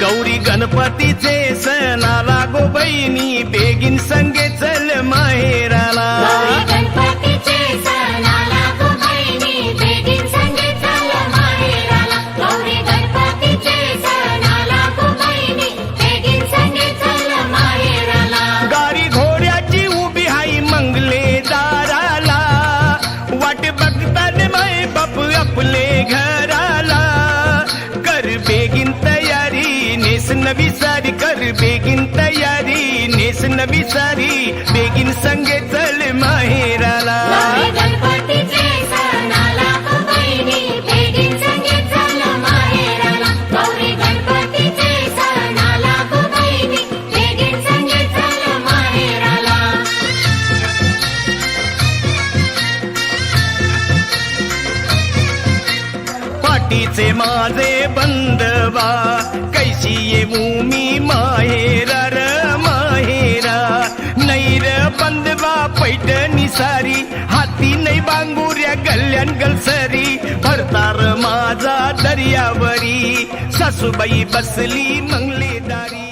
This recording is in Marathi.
गौरी गणपतीचे सण आला गो बहिणी बेगीन संगे चल माहेराला गणपतीचे सण आला गो बहिणी बेगीन संगे चल माहेराला गौरी गणपतीचे सण आला गो बहिणी बेगीन संगे चल माहेराला गाडी घोड्याची उभी हाई मंगले दाराला वाट बघताना माय बाप आपले घराला कर बेगीन तयारी नेस नवी सारी कर बेगीन तयारी नेस नवी सारी बेगीन संगे चल माहेराला गौरी गणपतीचे सण आला गो बहिणी बेगीन संगे चल माहेराला गौरी गणपतीचे सण आला गो बहिणी बेगीन संगे चल माहेराला पाठीचे माझे बंधवा कैसी येऊ मी माहेरा र माहेरा नैर बंधवा पैठणी सारी हाती नाही बांगुऱ्या गल्ल्यान गलसरी भरतार माझा दर्यावरी सासूबाई बसली मंगलेदारी